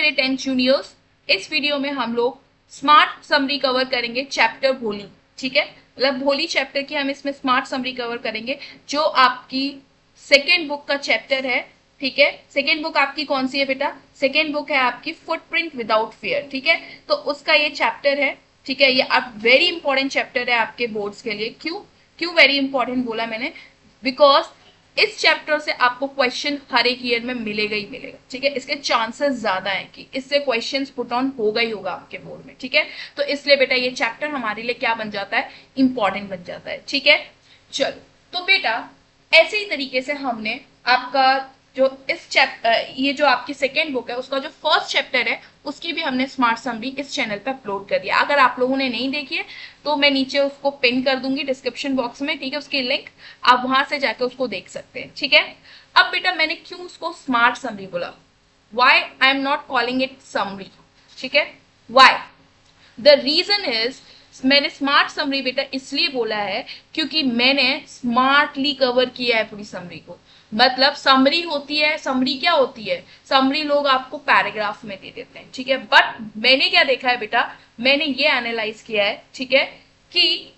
मेरे 10th juniors, इस video में हम लोग स्मार्ट समरी कवर करेंगे चैप्टर भोली। ठीक है, मतलब भोली चैप्टर की हम इसमें स्मार्ट समरी कवर करेंगे, जो आपकी सेकेंड बुक का चैप्टर है। ठीक है, सेकेंड बुक आपकी कौन सी है बेटा? सेकेंड बुक है आपकी फुटप्रिंट विदाउट फियर। ठीक है, तो उसका ये चैप्टर है। ठीक है, ये अब वेरी इंपॉर्टेंट चैप्टर है आपके बोर्ड्स के लिए। क्यों क्यों वेरी इंपॉर्टेंट बोला मैंने? बिकॉज इस चैप्टर से आपको क्वेश्चन हर एक ईयर में मिलेगा ही मिलेगा। ठीक है, इसके चांसेस ज्यादा है कि इससे क्वेश्चंस पुट ऑन होगा ही होगा आपके बोर्ड में। ठीक है, तो इसलिए बेटा ये चैप्टर हमारे लिए क्या बन जाता है? इंपॉर्टेंट बन जाता है। ठीक है, चलो तो बेटा ऐसे ही तरीके से हमने आपका जो इस चैप्टर, ये जो आपकी सेकेंड बुक है उसका जो फर्स्ट चैप्टर है उसकी भी हमने स्मार्ट समरी इस चैनल पे अपलोड कर दिया। अगर आप लोगों ने नहीं देखी है तो मैं नीचे उसको पिन कर दूंगी डिस्क्रिप्शन बॉक्स में। ठीक है, उसकी लिंक आप वहां से जाकर उसको देख सकते हैं। ठीक है, अब बेटा मैंने क्यों उसको स्मार्ट समरी बोला? Why I am not calling it summary? ठीक है, वाई? द रीजन इज, मैंने स्मार्ट समरी बेटा इसलिए बोला है क्योंकि मैंने स्मार्टली कवर किया है पूरी समरी को। मतलब समरी होती है, समरी क्या होती है? समरी लोग आपको पैराग्राफ में दे देते हैं। ठीक है, बट मैंने क्या देखा है बेटा, मैंने ये एनालाइज किया है, ठीक है, कि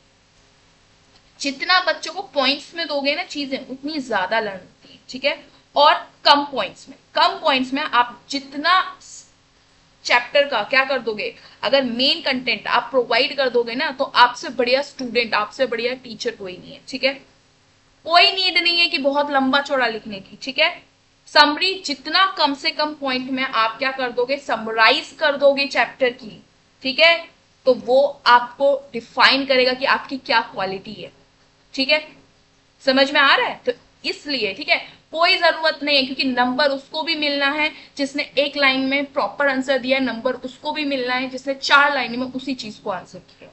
जितना बच्चों को पॉइंट्स में दोगे ना चीजें, उतनी ज्यादा लर्न होती है। ठीक है, और कम पॉइंट्स में आप जितना चैप्टर का क्या कर दोगे, अगर मेन कंटेंट आप प्रोवाइड कर दोगे ना, तो आपसे बढ़िया स्टूडेंट, आपसे बढ़िया टीचर कोई नहीं है। ठीक है, कोई नीड नहीं है कि बहुत लंबा चौड़ा लिखने की। ठीक है, समरी जितना कम से कम पॉइंट में आप क्या कर दोगे, समराइज कर दोगे चैप्टर की। ठीक है, तो वो आपको डिफाइन करेगा कि आपकी क्या क्वालिटी है। ठीक है, समझ में आ रहा है? तो इसलिए ठीक है, कोई जरूरत नहीं है, क्योंकि नंबर उसको भी मिलना है जिसने एक लाइन में प्रॉपर आंसर दिया, नंबर उसको भी मिलना है जिसने 4 लाइन में उसी चीज को आंसर किया।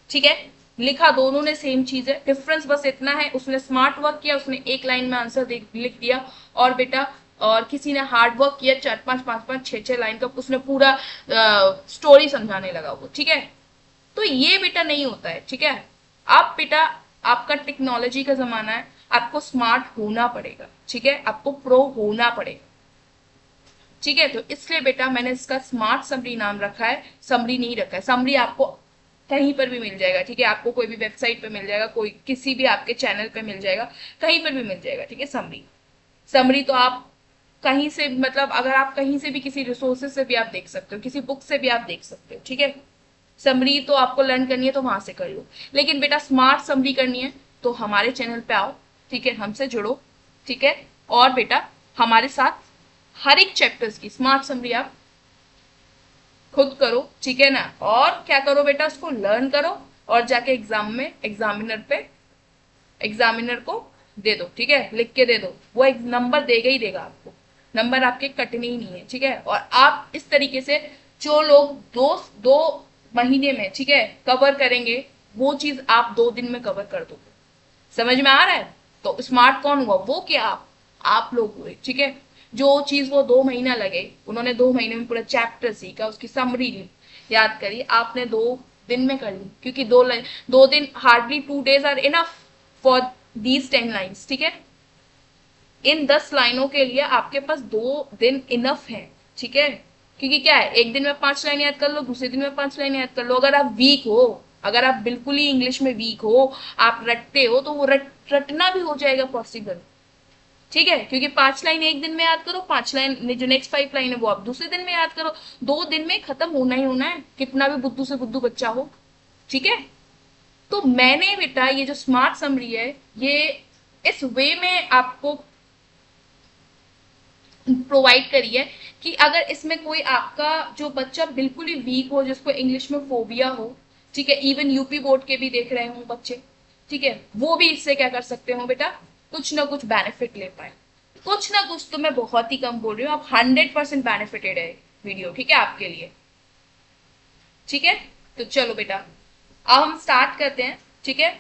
ठीक है, लिखा दोनों ने सेम चीज है, डिफरेंस बस इतना है, उसने स्मार्ट वर्क किया, उसने एक लाइन में आंसर लिख दिया, और बेटा और किसी ने हार्ड वर्क किया, 4-5, 5-5, 6-6 लाइन का उसने पूरा स्टोरी समझाने लगा वो। ठीक है, तो ये बेटा नहीं होता है। ठीक है, आप बेटा, आपका टेक्नोलॉजी का जमाना है, आपको स्मार्ट होना पड़ेगा। ठीक है, आपको प्रो होना पड़ेगा। ठीक है, तो इसलिए बेटा मैंने इसका स्मार्ट समरी नाम रखा है, समरी नहीं रखा है। समरी आपको कहीं पर भी मिल जाएगा। ठीक है, आपको कोई भी वेबसाइट पे मिल जाएगा, कोई किसी भी आपके चैनल पे मिल जाएगा, कहीं पर भी मिल जाएगा। ठीक है, समरी समरी तो आप कहीं से, मतलब अगर आप कहीं से भी किसी रिसोर्सेज से भी आप देख सकते हो, किसी बुक से भी आप देख सकते हो। ठीक है, समरी तो आपको लर्न करनी है तो वहां से कर लो, लेकिन बेटा स्मार्ट समरी करनी है तो हमारे चैनल पे आओ। ठीक है, हमसे जुड़ो। ठीक है, और बेटा हमारे साथ हर एक चैप्टर्स की स्मार्ट समरी आप खुद करो। ठीक है ना, और क्या करो बेटा, उसको लर्न करो और जाके एग्जाम में एग्जामिनर को दे दो। ठीक है, लिख के दे दो, वो एक नंबर देगा ही देगा आपको, नंबर आपके कटने ही नहीं है। ठीक है, और आप इस तरीके से जो लोग दो दो महीने में, ठीक है, कवर करेंगे, वो चीज आप 2 दिन में कवर कर दोगे। समझ में आ रहा है? तो स्मार्ट कौन हुआ? वो क्या आप लोग हुए। ठीक है, जो चीज वो 2 महीना लगे, उन्होंने 2 महीने में पूरा चैप्टर सीखा, उसकी समरी ली, याद करी, आपने 2 दिन में कर ली, क्योंकि 2 दिन, hardly 2 days are enough for these 10 lines. ठीक है, इन 10 लाइनों के लिए आपके पास 2 दिन इनफ है। ठीक है, क्योंकि क्या है, एक दिन में 5 लाइन याद कर लो, दूसरे दिन में 5 लाइन याद कर लो। अगर आप वीक हो, अगर आप बिल्कुल ही इंग्लिश में वीक हो, आप रटते हो, तो वो रटना भी हो जाएगा पॉसिबल। ठीक है, क्योंकि 5 लाइन एक दिन में याद करो, 5 लाइन जो नेक्स्ट 5 लाइन है वो आप दूसरे दिन में याद करो, 2 दिन में खत्म होना ही होना है, कितना भी बुद्धू से बुद्धू बच्चा हो। ठीक है, तो मैंने बेटा ये जो स्मार्ट समरी है, ये इस वे में आपको प्रोवाइड करी है कि अगर इसमें कोई आपका जो बच्चा बिल्कुल ही वीक हो, जिसको इंग्लिश में फोबिया हो, ठीक है, इवन यूपी बोर्ड के भी देख रहे हो बच्चे, ठीक है, वो भी इससे क्या कर सकते हो बेटा, कुछ ना कुछ बेनिफिट ले पाए। कुछ ना कुछ तो मैं बहुत ही कम बोल रही हूँ, आप 100% बेनिफिटेड है वीडियो। ठीक है, आपके लिए। ठीक है, तो चलो बेटा अब हम स्टार्ट करते हैं। ठीक है,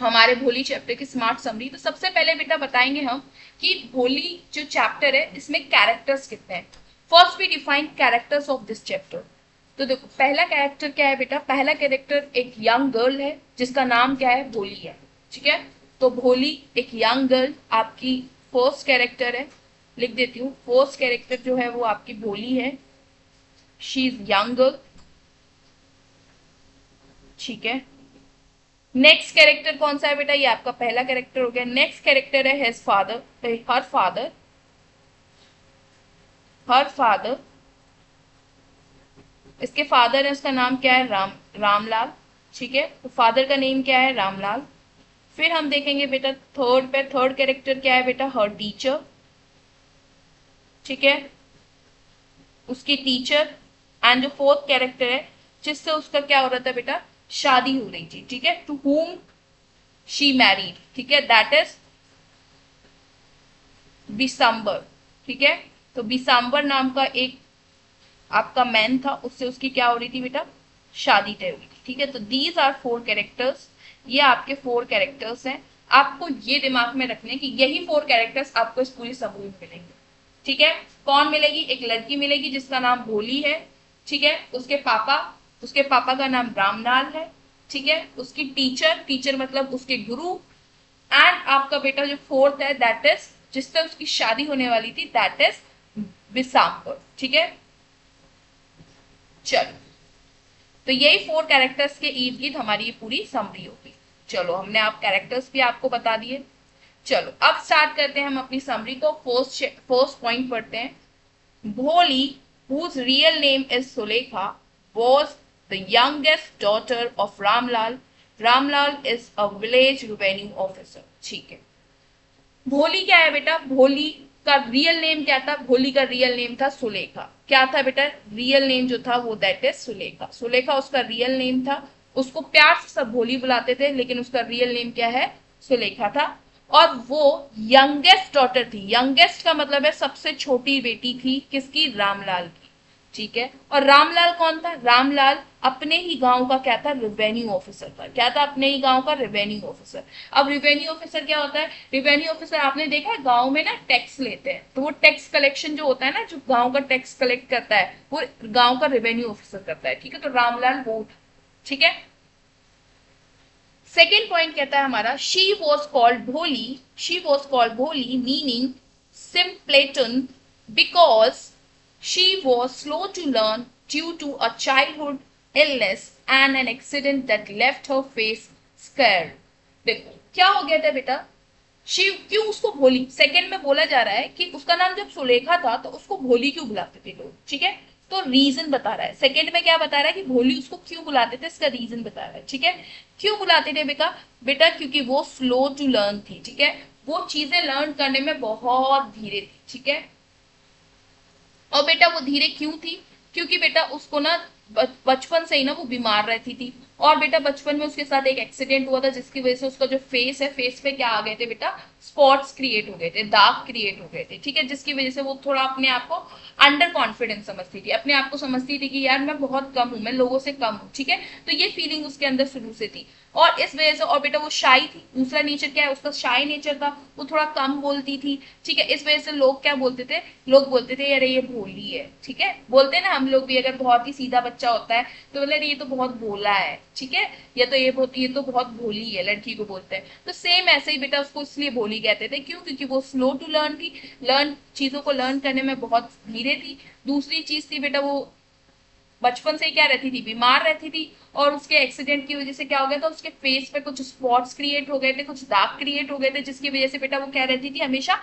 हमारे भोली चैप्टर की स्मार्ट समरी। तो सबसे पहले बेटा बताएंगे हम कि भोली जो चैप्टर है इसमें कैरेक्टर्स कितने हैं। First we define characters of this chapter. तो देखो पहला कैरेक्टर क्या है बेटा, पहला कैरेक्टर एक यंग गर्ल है जिसका नाम क्या है, भोली है। ठीक है, तो भोली एक यंग गर्ल आपकी फर्स्ट कैरेक्टर है। लिख देती हूँ। फर्स्ट कैरेक्टर जो है वो आपकी भोली है, शी इज यंग, ठीक है। नेक्स्ट कैरेक्टर कौन सा है बेटा, ये आपका पहला कैरेक्टर हो गया। नेक्स्ट कैरेक्टर है his father, her father, her father, इसके फादर है, उसका नाम क्या है, रामलाल, ठीक है। तो फादर का नेम क्या है, रामलाल। फिर हम देखेंगे बेटा थर्ड पे, थर्ड कैरेक्टर क्या है बेटा, हर टीचर, ठीक है, उसकी टीचर। एंड जो फोर्थ कैरेक्टर है जिससे उसका क्या हो रहा था बेटा, शादी हो रही थी, ठीक है, टू हुम शी मैरिड, ठीक है, दैट इज बिसंबर, ठीक है। तो बिसंबर नाम का एक आपका मैन था, उससे उसकी क्या हो रही थी बेटा, शादी तय हुई थी, ठीक है। तो दीज आर फोर कैरेक्टर्स, ये आपके फोर कैरेक्टर्स हैं। आपको ये दिमाग में रखने कि यही फोर कैरेक्टर्स आपको इस पूरी समूह में मिलेंगे, ठीक है। कौन मिलेगी, एक लड़की मिलेगी जिसका नाम भोली है, ठीक है। उसके पापा का नाम रामलाल है, ठीक है। उसकी टीचर, टीचर मतलब उसके गुरु। एंड आपका बेटा जो फोर्थ है दैट इज जिससे उसकी शादी होने वाली थी, दैट इज बिसाम्बर, ठीक है। चलो, तो यही फोर कैरेक्टर्स के इर्द गिर्द हमारी ये पूरी समरी होगी। चलो, हमने आप कैरेक्टर्स भी आपको बता दिए। चलो अब स्टार्ट करते हैं हम अपनी समरी को। फर्स्ट पॉइंट पढ़ते हैं। भोली, whose real name is Sulekha, was the youngest daughter of Ramlal. Ramlal is a village revenue officer, ठीक है। भोली क्या है बेटा, भोली का रियल नेम क्या था, भोली का रियल नेम था सुलेखा। क्या था बेटा, रियल नेम जो था वो दैट इज सुलेखा। सुलेखा उसका रियल नेम था। उसको प्यार से सब भोली बुलाते थे, लेकिन उसका रियल नेम क्या है, सुलेखा था। और वो यंगेस्ट डॉटर थी। यंगेस्ट का मतलब है सबसे छोटी बेटी थी, किसकी, रामलाल की, ठीक है। और रामलाल कौन था, रामलाल अपने ही गांव का क्या था, रेवेन्यू ऑफिसर था। क्या था, अपने ही गांव का रेवेन्यू ऑफिसर। अब रेवेन्यू ऑफिसर क्या होता है, रेवेन्यू ऑफिसर आपने देखा है गांव में ना टैक्स लेते हैं, तो वो टैक्स कलेक्शन जो होता है ना, जो गांव का टैक्स कलेक्ट करता है वो गांव का रेवेन्यू ऑफिसर करता है, ठीक है। तो रामलाल वो, ठीक है। सेकेंड पॉइंट कहता है हमारा, शी वॉज कॉल्ड भोली, शी वॉज कॉल्ड भोली meaning simpleton because she was slow to learn due to a childhood illness and an accident that left her face scared. देखो क्या हो गया था बेटा, शिव क्यों उसको भोली, सेकंड में बोला जा रहा है कि उसका नाम जब सुलेखा था तो उसको भोली क्यों बुलाते थे लोग, ठीक है। तो रीजन बता रहा है, सेकंड में क्या बता रहा है कि भोली उसको क्यों बुलाते थे, इसका रीजन बता रहा है, ठीक है। क्यों बुलाते थे बेटा, बेटा क्योंकि वो स्लो टू लर्न थी, ठीक है। वो चीजें लर्न करने में बहुत धीरे थी, ठीक है। और बेटा वो धीरे क्यों थी, क्योंकि बेटा उसको ना बचपन से ही ना वो बीमार रहती थी। और बेटा बचपन में उसके साथ एक एक्सीडेंट हुआ था जिसकी वजह से उसका जो फेस है, फेस पे क्या आ गए थे बेटा, स्पॉट्स क्रिएट हो गए थे, दाग क्रिएट हो गए थे, ठीक है। जिसकी वजह से वो थोड़ा अपने आप को अंडर कॉन्फिडेंस समझती थी, अपने आप को समझती थी कि यार मैं बहुत कम हूं, मैं लोगों से कम हूं, ठीक है। तो ये फीलिंग उसके अंदर शुरू से थी। और इस वजह से, और बेटा वो शाई थी, दूसरा नेचर क्या है उसका, शाई नेचर था, वो थोड़ा कम बोलती थी, ठीक है। इस वजह से लोग क्या बोलते थे, लोग बोलते थे अरे ये भोली है, ठीक है। बोलते हैं ना हम लोग भी, अगर बहुत ही सीधा बच्चा होता है तो बोले ये तो बहुत भोला है, ठीक है, या तो ये तो बहुत भोली है, लड़की को बोलते हैं। तो सेम ऐसे ही बेटा उसको इसलिए भोली कहते थे, क्यों, क्योंकि वो स्लो टू लर्न थी, लर्न चीजों को लर्न करने में बहुत धीरे थी। दूसरी चीज थी बेटा वो बचपन से ही क्या रहती थी, बीमार रहती थी। और उसके एक्सीडेंट की वजह से क्या हो गया था, उसके फेस पे कुछ स्पॉट्स क्रिएट हो गए थे, कुछ दाग क्रिएट हो गए थे, जिसकी वजह से बेटा वो क्या रहती थी, हमेशा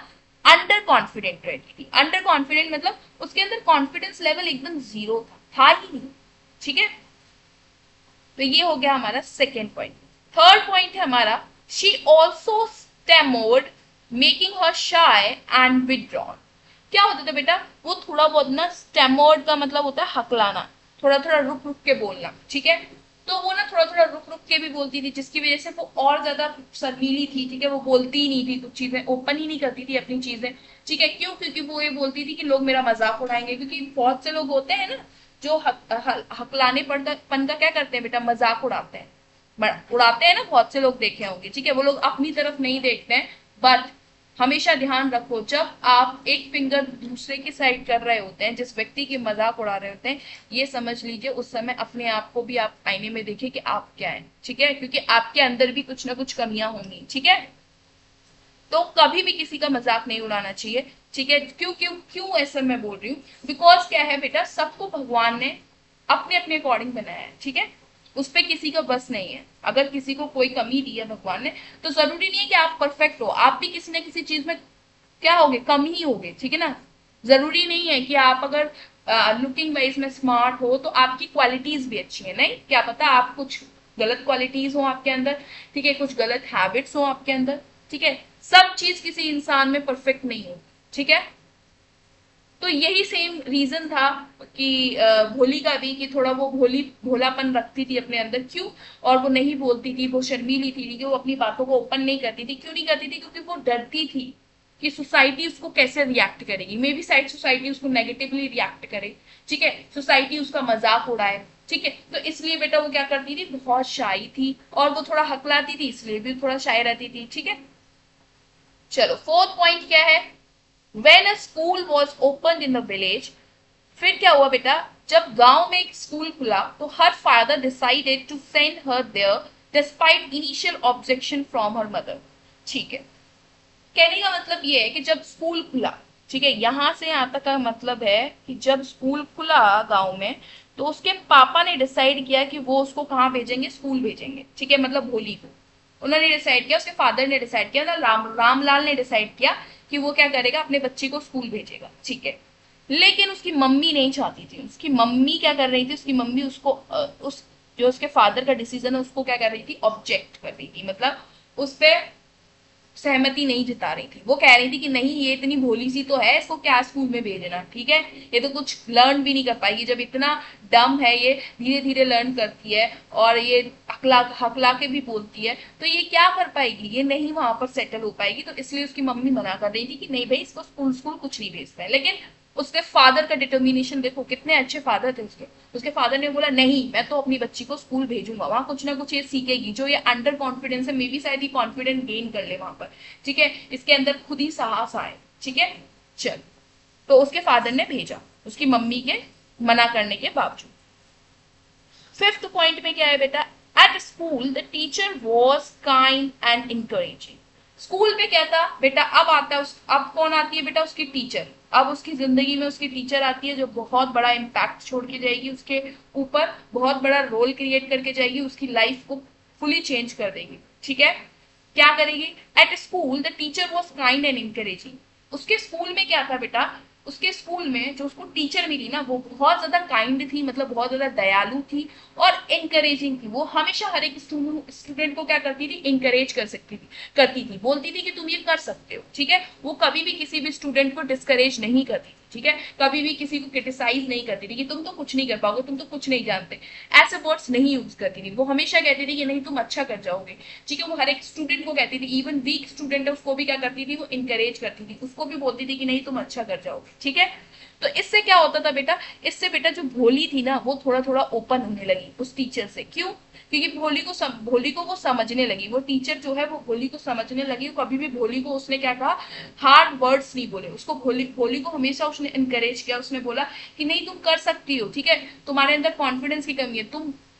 अंडर कॉन्फिडेंट रहती थी। अंडर कॉन्फिडेंट मतलब उसके अंदर कॉन्फिडेंस लेवल एकदम जीरो था ही नहीं, ठीक है। तो ये हो गया हमारा सेकेंड पॉइंट। थर्ड पॉइंट है हमारा, she also stammered making her shy and withdrawn. क्या होता था बेटा, वो थोड़ा बहुत ना, स्टेमर्ड का मतलब होता है हकलाना, थोड़ा थोड़ा रुक रुक के बोलना, ठीक है। तो वो ना थोड़ा थोड़ा रुक रुक के भी बोलती थी, जिसकी वजह से वो और ज्यादा शर्मीली थी, ठीक है। वो बोलती ही नहीं थी, कुछ चीजें ओपन ही नहीं करती थी अपनी चीजें, ठीक है। क्यों, क्योंकि वो ये बोलती थी कि लोग मेरा मजाक उड़ाएंगे, क्योंकि बहुत से लोग होते हैं ना जो हकलाने पन का क्या करते हैं बेटा, मजाक उड़ाते हैं, उड़ाते हैं ना, बहुत से लोग देखे होंगे, ठीक है। वो लोग अपनी तरफ नहीं देखते हैं। बट हमेशा ध्यान रखो, जब आप एक फिंगर दूसरे की साइड कर रहे होते हैं, जिस व्यक्ति की मजाक उड़ा रहे होते हैं, ये समझ लीजिए उस समय अपने आप को भी आप आईने में देखिए कि आप क्या है, ठीक है, क्योंकि आपके अंदर भी कुछ ना कुछ कमियां होंगी, ठीक है। तो कभी भी किसी का मजाक नहीं उड़ाना चाहिए, ठीक है। क्यों क्यों क्यों ऐसा मैं बोल रही हूँ, बिकॉज क्या है बेटा, सबको भगवान ने अपने अपने अकॉर्डिंग बनाया है, ठीक है। उस पर किसी का बस नहीं है। अगर किसी को कोई कमी दी है भगवान ने, तो जरूरी नहीं है कि आप परफेक्ट हो, आप भी किसी ना किसी चीज में क्या होगे, कम ही होगे, ठीक है ना। जरूरी नहीं है कि आप अगर लुकिंग वाइज में स्मार्ट हो तो आपकी क्वालिटीज भी अच्छी है, नहीं, क्या पता आप कुछ गलत क्वालिटीज हो आपके अंदर, ठीक है, कुछ गलत हैबिट्स हो आपके अंदर, ठीक है। सब चीज किसी इंसान में परफेक्ट नहीं हो, ठीक है। तो यही सेम रीजन था कि भोली का भी, कि थोड़ा वो भोलापन रखती थी अपने अंदर, क्यों, और वो नहीं बोलती थी, वो शर्मीली थी, कि वो अपनी बातों को ओपन नहीं करती थी। क्यों नहीं करती थी, क्योंकि वो डरती थी कि सोसाइटी उसको कैसे रिएक्ट करेगी, मे बी शायद सोसाइटी उसको नेगेटिवली रिएक्ट करे, ठीक है, सोसाइटी उसका मजाक उड़ाए, ठीक है। तो इसलिए बेटा वो क्या करती थी, बहुत शाई थी, और वो थोड़ा हकलाती थी, इसलिए भी थोड़ा शाय रहती थी, ठीक है। चलो फोर्थ पॉइंट क्या है, when a school was opened in the village, फिर क्या हुआ बेटा, जब गांव में एक स्कूल खुला तो her father decided to send her there despite initial objection from her mother, ठीक है। कहने का मतलब ये है कि जब स्कूल खुला, ठीक है, यहां से यहां तक का मतलब है कि जब स्कूल खुला गांव में, तो उसके पापा ने डिसाइड किया कि वो उसको कहाँ भेजेंगे, स्कूल भेजेंगे, ठीक है, मतलब भोली को उन्होंने डिसाइड किया, उसके फादर ने डिसाइड किया, मतलब रामलाल ने डिसाइड किया कि वो क्या करेगा, अपने बच्चे को स्कूल भेजेगा, ठीक है। लेकिन उसकी मम्मी नहीं चाहती थी, उसकी मम्मी क्या कर रही थी, उसकी मम्मी उसको उस जो उसके फादर का डिसीजन है उसको क्या कर रही थी, ऑब्जेक्ट कर रही थी, मतलब उस पर सहमति नहीं जता रही थी। वो कह रही थी कि नहीं, ये इतनी भोली सी तो है, इसको क्या स्कूल में भेजना, ठीक है, ये तो कुछ लर्न भी नहीं कर पाएगी, जब इतना डम है ये, धीरे धीरे लर्न करती है और ये हकला हकला के भी बोलती है, तो ये क्या कर पाएगी, ये नहीं वहां पर सेटल हो पाएगी। तो इसलिए उसकी मम्मी मना कर रही थी कि नहीं भाई, इसको स्कूल स्कूल कुछ नहीं भेजता है। लेकिन उसके फादर का डिटर्मिनेशन देखो, कितने अच्छे फादर थे उसके। उसके फादर ने बोला नहीं, मैं तो अपनी बच्ची को स्कूल भेजूंगा, वहां कुछ ना कुछ ये सीखेगी, जो ये अंडर कॉन्फिडेंस है, मे बी शायद ये कॉन्फिडेंस गेन कर ले वहां पर, ठीक है, इसके अंदर खुद ही साहस आए, ठीक है। चल, तो उसके फादर ने भेजा, उसकी मम्मी के मना करने के बावजूद। फिफ्थ पॉइंट में क्या है बेटा, at school the teacher was kind and encouraging. School पे क्या था बेटा, अब आता है अब कौन आती है बेटा, उसकी टीचर। अब उसकी जिंदगी में उसकी टीचर आती है, जो बहुत बड़ा इम्पैक्ट छोड़ के जाएगी उसके ऊपर, बहुत बड़ा रोल क्रिएट करके जाएगी, उसकी लाइफ को फुली चेंज कर देगी, ठीक है। क्या करेगी, at school the teacher was kind and encouraging. उसके स्कूल में क्या था बेटा, उसके स्कूल में जो उसको टीचर मिली ना, वो बहुत ज्यादा काइंड थी, मतलब बहुत ज्यादा दयालु थी और इंकरेजिंग थी। वो हमेशा हर एक स्टूडेंट को क्या करती थी, इंकरेज करती थी, बोलती थी कि तुम ये कर सकते हो, ठीक है। वो कभी भी किसी भी स्टूडेंट को डिस्करेज नहीं करती थी, ठीक है, कभी भी किसी को क्रिटिसाइज नहीं करती थी कि तुम तो कुछ नहीं कर पाओगे, तुम तो कुछ नहीं जानते, ऐसे वर्ड्स नहीं यूज करती थी। वो हमेशा कहती थी कि नहीं, तुम अच्छा कर जाओगे, ठीक है। वो हर एक स्टूडेंट को कहती थी, इवन वीक स्टूडेंट है उसको भी क्या करती थी, वो इंकरेज करती थी, उसको भी बोलती थी कि नहीं, तुम अच्छा कर जाओगे, ठीक है। तो इससे क्या होता था बेटा, इससे बेटा जो भोली थी ना, वो थोड़ा थोड़ा ओपन होने लगी उस टीचर से। क्यों, क्योंकि भोली को वो समझने लगी, वो टीचर जो है वो भोली को समझने लगी। कभी भी भोली को उसने क्या कहा, हार्ड वर्ड्स नहीं बोले उसको, भोली को हमेशा उसने इनकरेज किया, उसने बोला कि नहीं, तुम कर सकती हो, ठीक है, तुम्हारे अंदर कॉन्फिडेंस की कमी है,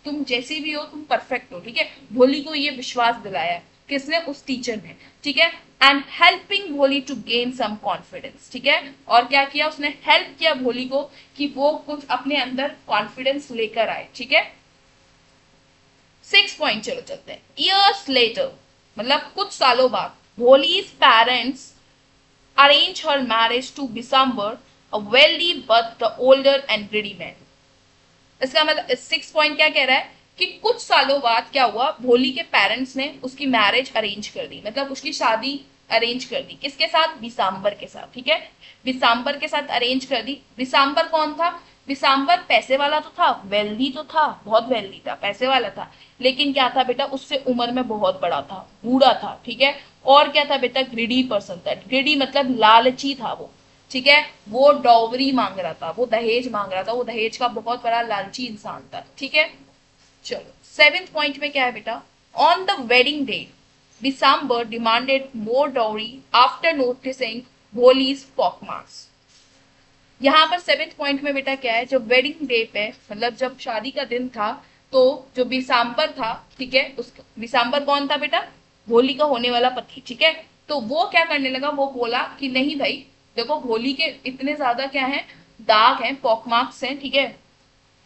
तुम जैसी भी हो, तुम परफेक्ट हो, ठीक है। भोली को ये विश्वास दिलाया, किसने, उस टीचर ने, ठीक है। एंड हेल्पिंग भोली टू गेन सम कॉन्फिडेंस, ठीक है। और क्या किया, उसने हेल्प किया भोली को कि वो कुछ अपने अंदर कॉन्फिडेंस लेकर आए, ठीक है। सिक्स पॉइंट, चलो चलते हैं। ईयर्स लेटर, मतलब कुछ सालों बाद, Bholi's parents arrange her marriage to Bishambar, a wealthy but the older and greedy man. इसका मतलब सिक्स पॉइंट क्या कह रहा है कि कुछ सालों बाद क्या हुआ, भोली के पेरेंट्स ने उसकी मैरिज अरेंज कर दी, मतलब उसकी शादी अरेंज कर दी, किसके साथ, बिसाम्बर के साथ, ठीक है। बिसाम्बर के साथ अरेंज कर दी। बिसाम्बर कौन था, बिसाम्बर पैसे वाला तो था, वेल्दी तो था, बहुत वेल्दी था, पैसे वाला था, लेकिन क्या था बेटा, उससे उम्र में बहुत बड़ा था, बूढ़ा था, ठीक है। और क्या था बेटा, ग्रीडी पर्सन था। ग्रीडी मतलब लालची था वो, ठीक है। वो डॉवरी मांग रहा था, वो दहेज मांग रहा था, वो दहेज का बहुत बड़ा लालची इंसान था, ठीक है। चलो सेवेंथ पॉइंट में क्या है बेटा, on the wedding day December demanded more dowry after noticing Bholi's pockmarks। यहाँ पर सेवेंथ पॉइंट में बेटा क्या है, जब वेडिंग डे पे, मतलब जब शादी का दिन था, तो जो बिसाम्बर था, ठीक है, उस बिसाम्बर कौन था बेटा, भोली का होने वाला पति, ठीक है। तो वो क्या करने लगा, वो बोला कि नहीं भाई देखो भोली के इतने ज्यादा क्या है, दाग हैं, पॉकमार्क्स हैं, ठीक है,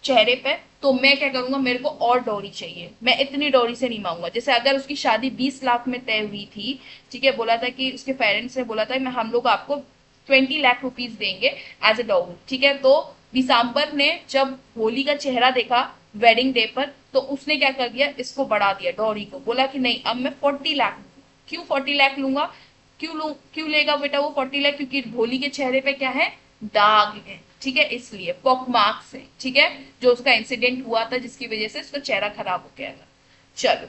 चेहरे पे, तो मैं क्या करूंगा, मेरे को और डॉरी चाहिए, मैं इतनी डॉरी से नहीं मांगूंगा। जैसे अगर उसकी शादी 20 लाख में तय हुई थी, ठीक है, बोला था कि उसके पेरेंट्स ने बोला था मैं हम लोग आपको 20 लाख रुपीज देंगे एज ए डॉरी, ठीक है। तो दिसंबर ने जब होली का चेहरा देखा वेडिंग डे पर, तो उसने क्या कर दिया, इसको बढ़ा दिया डॉरी को, बोला कि नहीं अब मैं 40 लाख। क्यों 40 लाख लूंगा, क्यों लेगा बेटा वो 40 लाख, क्योंकि भोली के चेहरे पे क्या है, दाग है, ठीक है, इसलिए पॉक मार्क्स है, ठीक है, जो उसका इंसिडेंट हुआ था जिसकी वजह से उसका चेहरा खराब हो गया था। चलो,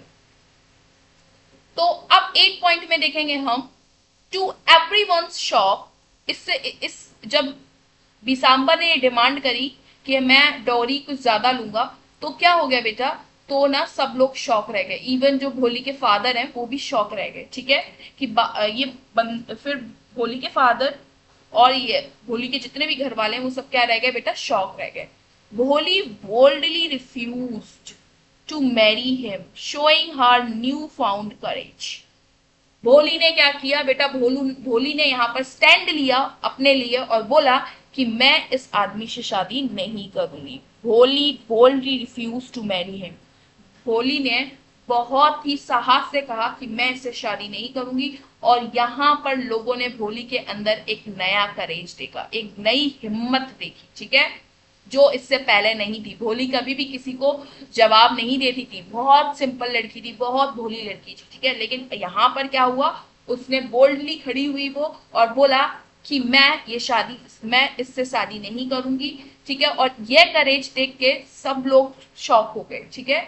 तो अब एक पॉइंट में देखेंगे हम, टू एवरीवन्स शॉक, इससे इस जब बिसाम्बर ने ये डिमांड करी कि मैं डॉरी कुछ ज्यादा लूंगा, तो क्या हो गया बेटा, तो ना सब लोग शॉक रह गए, इवन जो भोली के फादर हैं वो भी शॉक रह गए, ठीक है, कि फिर भोली के फादर और ये भोली के जितने भी घर वाले हैं वो सब क्या रह गए बेटा, शॉक रह गए। Bholi boldly refused to marry him, showing her new found courage. Bholi ने क्या किया बेटा, भोली ने यहाँ पर स्टैंड लिया अपने लिए और बोला कि मैं इस आदमी से शादी नहीं करूंगी। Bholi boldly refuse to marry him, Bholi ने बहुत ही साहस से कहा कि मैं इससे शादी नहीं करूंगी। और यहाँ पर लोगों ने भोली के अंदर एक नया करेज देखा, एक नई हिम्मत देखी, ठीक है, जो इससे पहले नहीं थी। भोली कभी भी किसी को जवाब नहीं देती थी, बहुत सिंपल लड़की थी, बहुत भोली लड़की थी, ठीक है, लेकिन यहाँ पर क्या हुआ, उसने बोल्डली खड़ी हुई वो और बोला कि मैं इससे शादी नहीं करूंगी, ठीक है। और ये करेज देख के सब लोग शॉक हो गए, ठीक है,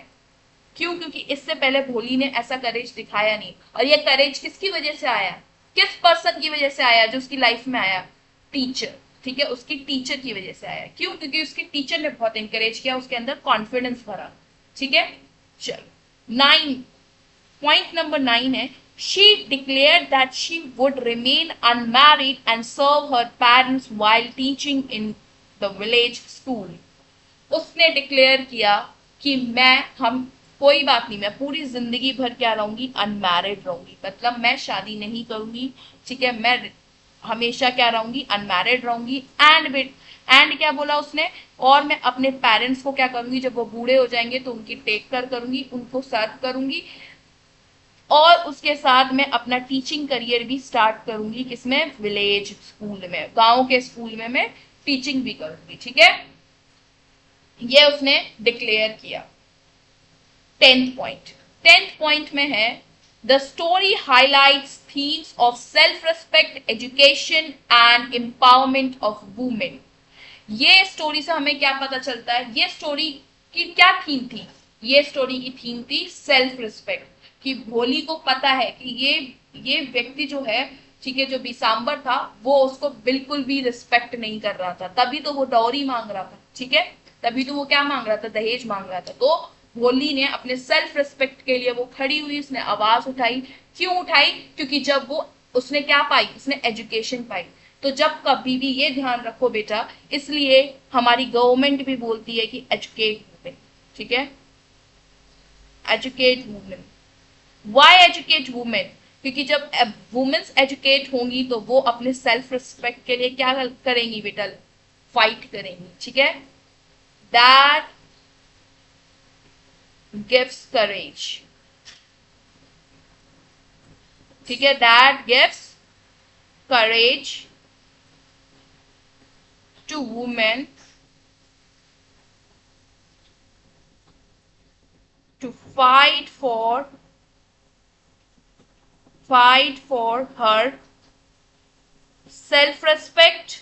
क्यों, क्योंकि इससे पहले भोली ने ऐसा करेज दिखाया नहीं। और ये करेज किसकी वजह से आया, किस पर्सन की वजह से आया जो उसकी लाइफ में आया, टीचर, ठीक है, उसकी टीचर की वजह से आया। क्यों, क्योंकि उसकी टीचर ने बहुत इंकरेज किया, उसके अंदर कॉन्फिडेंस भरा, ठीक है। चलो, 9, पॉइंट नंबर 9 है, she declared that she would remain unmarried and serve her parents while teaching in the village school। उसने डिक्लेयर किया कि हम कोई बात नहीं, मैं पूरी जिंदगी भर क्या रहूंगी, अनमैरिड रहूंगी, मतलब मैं शादी नहीं करूंगी, ठीक है, मैं हमेशा क्या रहूंगी, अनमैरिड रहूंगी। एंड क्या बोला उसने, और मैं अपने पेरेंट्स को क्या करूंगी, जब वो बूढ़े हो जाएंगे तो उनकी टेक केयर करूंगी, उनको सर्व करूंगी, और उसके साथ मैं अपना टीचिंग करियर भी स्टार्ट करूंगी, किसमें, विलेज स्कूल में, गांव के स्कूल में मैं टीचिंग भी करूंगी, ठीक है, ये उसने डिक्लेयर किया। 10th पॉइंट में है, the story highlights themes of self respect, education and empowerment of women. ये स्टोरी से हमें क्या पता चलता है, ये स्टोरी की क्या थीम थी, ये स्टोरी की थीम थी सेल्फ रिस्पेक्ट, कि भोली को पता है कि ये व्यक्ति जो है, ठीक है, जो बिसाम्बर था वो उसको बिल्कुल भी रिस्पेक्ट नहीं कर रहा था, तभी तो वो डॉरी मांग रहा था, ठीक है, तभी तो वो क्या मांग रहा था, दहेज मांग रहा था। तो भोली ने अपने सेल्फ रिस्पेक्ट के लिए वो खड़ी हुई, उसने आवाज उठाई। क्यों उठाई, क्योंकि जब वो उसने क्या पाई, उसने एजुकेशन पाई। तो जब कभी भी ये ध्यान रखो बेटा, इसलिए हमारी गवर्नमेंट भी बोलती है कि एजुकेट वुमेन, ठीक है, educate women. Why educate women, क्योंकि जब वुमेन्स एजुकेट होंगी तो वो अपने सेल्फ रिस्पेक्ट के लिए क्या करेंगी बेटा, फाइट करेंगी, ठीक है, दैट गिव्स करेज, ठीक है, that gives courage to women to fight for her self respect,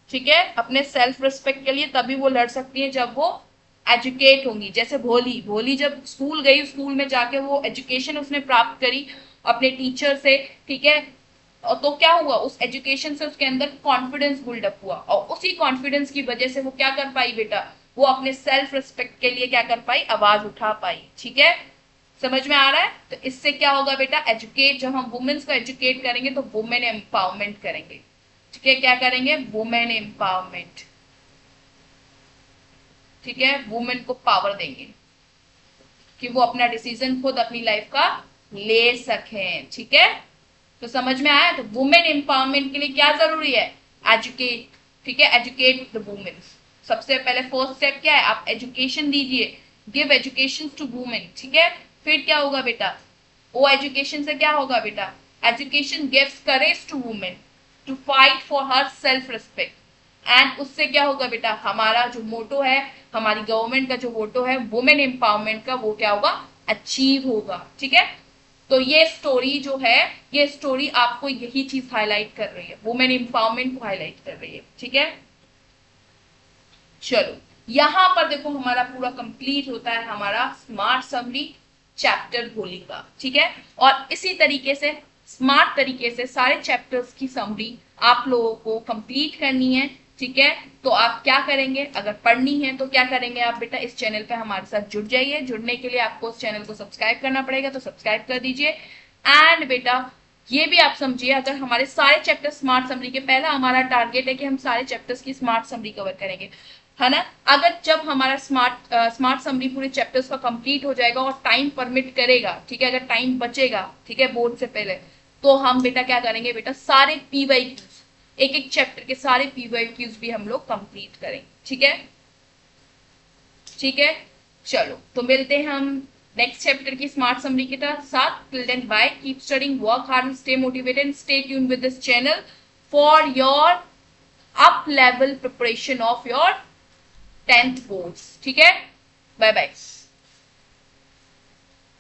ठीक है, अपने सेल्फ रिस्पेक्ट के लिए तभी वो लड़ सकती है जब वो एजुकेट होंगी। जैसे भोली जब स्कूल गई, स्कूल में जाके वो एजुकेशन उसने प्राप्त करी अपने टीचर से, ठीक है, और तो क्या हुआ, उस एजुकेशन से उसके अंदर कॉन्फिडेंस बिल्डअप हुआ, और उसी कॉन्फिडेंस की वजह से वो क्या कर पाई बेटा, वो अपने सेल्फ रिस्पेक्ट के लिए क्या कर पाई, आवाज उठा पाई, ठीक है, समझ में आ रहा है। तो इससे क्या होगा बेटा, एजुकेट, जब हम वुमेन्स को एजुकेट करेंगे तो वुमेन एम्पावरमेंट करेंगे, ठीक है, क्या करेंगे, वुमेन एम्पावरमेंट, ठीक है, वुमेन को पावर देंगे कि वो अपना डिसीजन खुद अपनी लाइफ का ले सकें। ठीक है, तो समझ में आया। तो वुमेन एम्पावरमेंट के लिए क्या जरूरी है? एजुकेट। ठीक है, एजुकेट द वुमेन। सबसे पहले फर्स्ट स्टेप क्या है? आप एजुकेशन दीजिए, गिव एजुकेशन टू वुमेन। ठीक है, फिर क्या होगा बेटा? वो एजुकेशन से क्या होगा बेटा? Education gives courage to women to fight for her self respect. And उससे क्या होगा बेटा? हमारा जो मोटो है, हमारी गवर्नमेंट का जो मोटो है वुमेन एम्पावरमेंट का, वो क्या होगा? अचीव होगा। ठीक है, तो ये स्टोरी जो है, ये स्टोरी आपको यही चीज हाईलाइट कर रही है, वुमेन एम्पावरमेंट को हाईलाइट कर रही है। ठीक है, चलो यहां पर देखो हमारा पूरा कंप्लीट होता है हमारा स्मार्ट समरी चैप्टर भोली का। ठीक है, और इसी तरीके से स्मार्ट तरीके से सारे चैप्टर्स की समरी आप लोगों को कंप्लीट करनी है। ठीक है, तो आप क्या करेंगे? अगर पढ़नी है तो क्या करेंगे आप बेटा? इस चैनल पे हमारे साथ जुड़ जाइए। जुड़ने के लिए आपको इस चैनल को सब्सक्राइब करना पड़ेगा, तो सब्सक्राइब कर दीजिए। एंड बेटा ये भी आप समझिए, अगर हमारे सारे चैप्टर स्मार्ट समरी के, पहला हमारा टारगेट है कि हम सारे चैप्टर्स की स्मार्ट समरी कवर करेंगे, है ना। अगर जब हमारा स्मार्ट समरी पूरे चैप्टर्स का कंप्लीट हो जाएगा और टाइम परमिट करेगा, ठीक है, अगर टाइम बचेगा, ठीक है, बोर्ड से पहले, तो हम बेटा क्या करेंगे बेटा? सारे पीवाईक्यूज, एक एक चैप्टर के सारे पीवाईक्यूज भी हम लोग कंप्लीट करेंगे। ठीक है, ठीक है, चलो तो मिलते हैं हम नेक्स्ट चैप्टर की स्मार्ट समरी के साथ। Till then bye, keep studying, work hard, stay motivated, stay tuned with this channel for your up level preparation of your 10th boards. ठीक है, बाय बाय।